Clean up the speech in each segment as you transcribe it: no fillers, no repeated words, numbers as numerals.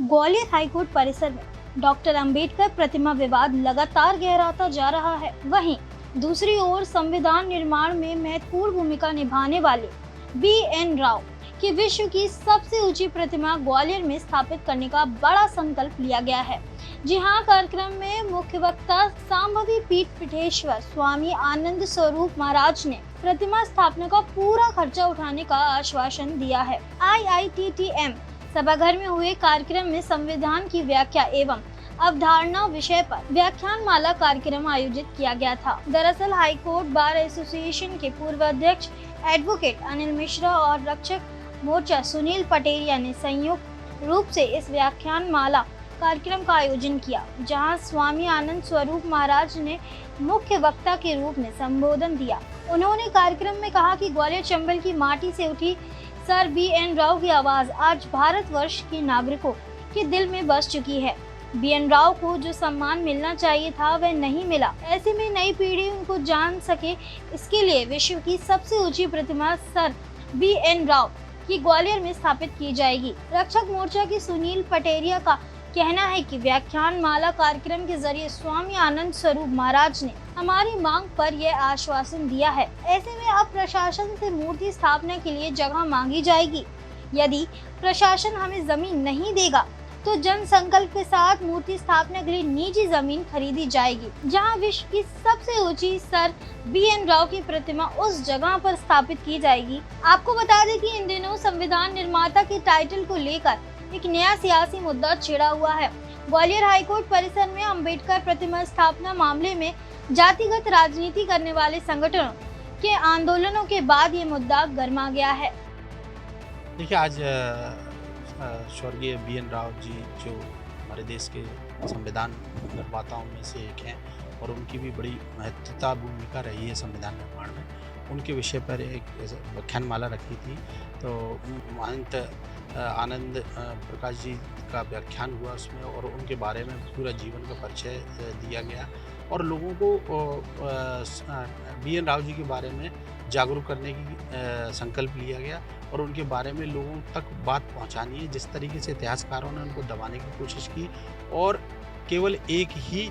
Gwalior high court परिसर में doctor Ambedkar प्रतिमा विवाद लगातार गहराता जा रहा है। वहीं दूसरी ओर संविधान निर्माण में महत्वपूर्ण भूमिका निभाने वाले BN राव की विश्व की सबसे ऊंची प्रतिमा ग्वालियर में स्थापित करने का बड़ा संकल्प लिया गया है। जी हां, कार्यक्रम में मुख्य वक्ता सांभवी पीठ पीठेश्वर स्वामी आनंद स्वरूप महाराज ने प्रतिमा स्थापना का पूरा खर्चा उठाने का आश्वासन दिया है। IITTM सभाघर में हुए कार्यक्रम में संविधान की व्याख्या एवं अवधारणा विषय पर व्याख्यान माला कार्यक्रम आयोजित किया गया था। दरअसल हाईकोर्ट बार एसोसिएशन के पूर्व अध्यक्ष एडवोकेट अनिल मिश्रा और रक्षक मोर्चा सुनील पटेरिया ने संयुक्त रूप से इस व्याख्यान माला कार्यक्रम का आयोजन किया, जहां स्वामी आनंद स्वरूप महाराज ने मुख्य वक्ता के रूप में संबोधन दिया। उन्होंने कार्यक्रम में कहा कि ग्वालियर चंबल की माटी से उठी सर BN राव की आवाज आज भारतवर्ष के नागरिकों के दिल में बस चुकी है। BN राव को जो सम्मान मिलना चाहिए था वह नहीं मिला। ऐसे में नई पीढ़ी उनको जान सके, इसके लिए विश्व की सबसे ऊंची प्रतिमा सर BN राव की ग्वालियर में स्थापित की जाएगी। रक्षक मोर्चा के सुनील पटेरिया का कहना है कि व्याख्यान माला कार्यक्रम के जरिए स्वामी आनंद स्वरूप महाराज ने हमारी मांग पर यह आश्वासन दिया है। ऐसे में अब प्रशासन से मूर्ति स्थापना के लिए जगह मांगी जाएगी। यदि प्रशासन हमें जमीन नहीं देगा तो जन संकल्प के साथ मूर्ति स्थापना के लिए निजी जमीन खरीदी जाएगी, जहां विश्व की सबसे ऊंची सर BN राव की प्रतिमा उस जगह पर स्थापित की जाएगी। आपको बता दें कि इन दिनों संविधान निर्माता के टाइटल को लेकर एक नया सियासी मुद्दा छिड़ा हुआ है। ग्वालियर हाईकोर्ट परिसर में अंबेडकर प्रतिमा स्थापना मामले में जातिगत राजनीति करने वाले संगठनों के आंदोलनों के बाद ये मुद्दा गर्मा गया है। देखिए, आज स्वर्गीय BN राव जी जो हमारे देश के संविधान निर्माताओं में से एक हैं और उनकी भी बड़ी महत्वता भूमिका रही है संविधान निर्माण में, उनके विषय पर एक व्याख्यान माला रखी थी। तो महंत आनंद प्रकाश जी का व्याख्यान हुआ उसमें और उनके बारे में पूरा जीवन का परिचय दिया गया और लोगों को BN राव जी के बारे में जागरूक करने की संकल्प लिया गया और उनके बारे में लोगों तक बात पहुंचानी है। जिस तरीके से इतिहासकारों ने उनको दबाने की कोशिश की और केवल एक ही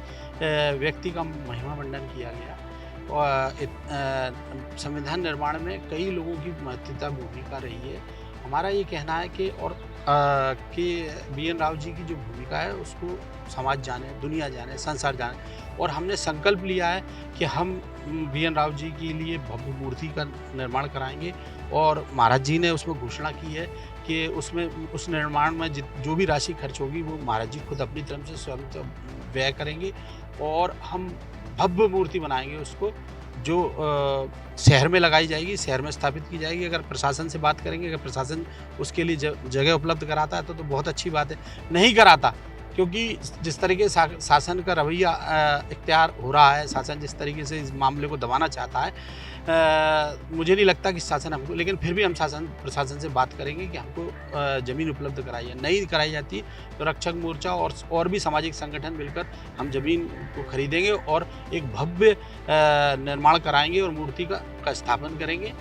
व्यक्ति का महिमा मंडन किया गया और संविधान निर्माण में कई लोगों की महत्वता भूमिका रही है। हमारा ये कहना है कि कि BN राव जी की जो भूमिका है उसको समाज जाने, दुनिया जाने, संसार जाने और हमने संकल्प लिया है कि हम BN राव जी के लिए भव्य मूर्ति का निर्माण कराएंगे और महाराज जी ने उसमें घोषणा की है कि उसमें उस निर्माण में जो भी राशि खर्च होगी वो महाराज जी खुद अपनी तरफ से स्वयं व्यय करेंगे और हम भव्य मूर्ति बनाएंगे उसको, जो शहर में लगाई जाएगी, शहर में स्थापित की जाएगी। अगर प्रशासन से बात करेंगे, अगर प्रशासन उसके लिए जगह उपलब्ध कराता है तो बहुत अच्छी बात है। नहीं कराता, क्योंकि जिस तरीके से शासन का रवैया इख्तियार हो रहा है, शासन जिस तरीके से इस मामले को दबाना चाहता है, मुझे नहीं लगता कि शासन हमको, लेकिन फिर भी हम प्रशासन से बात करेंगे कि हमको ज़मीन उपलब्ध कराई है। नहीं कराई जाती तो रक्षक मोर्चा और भी सामाजिक संगठन मिलकर हम ज़मीन को खरीदेंगे और एक भव्य निर्माण कराएंगे और मूर्ति का स्थापन करेंगे।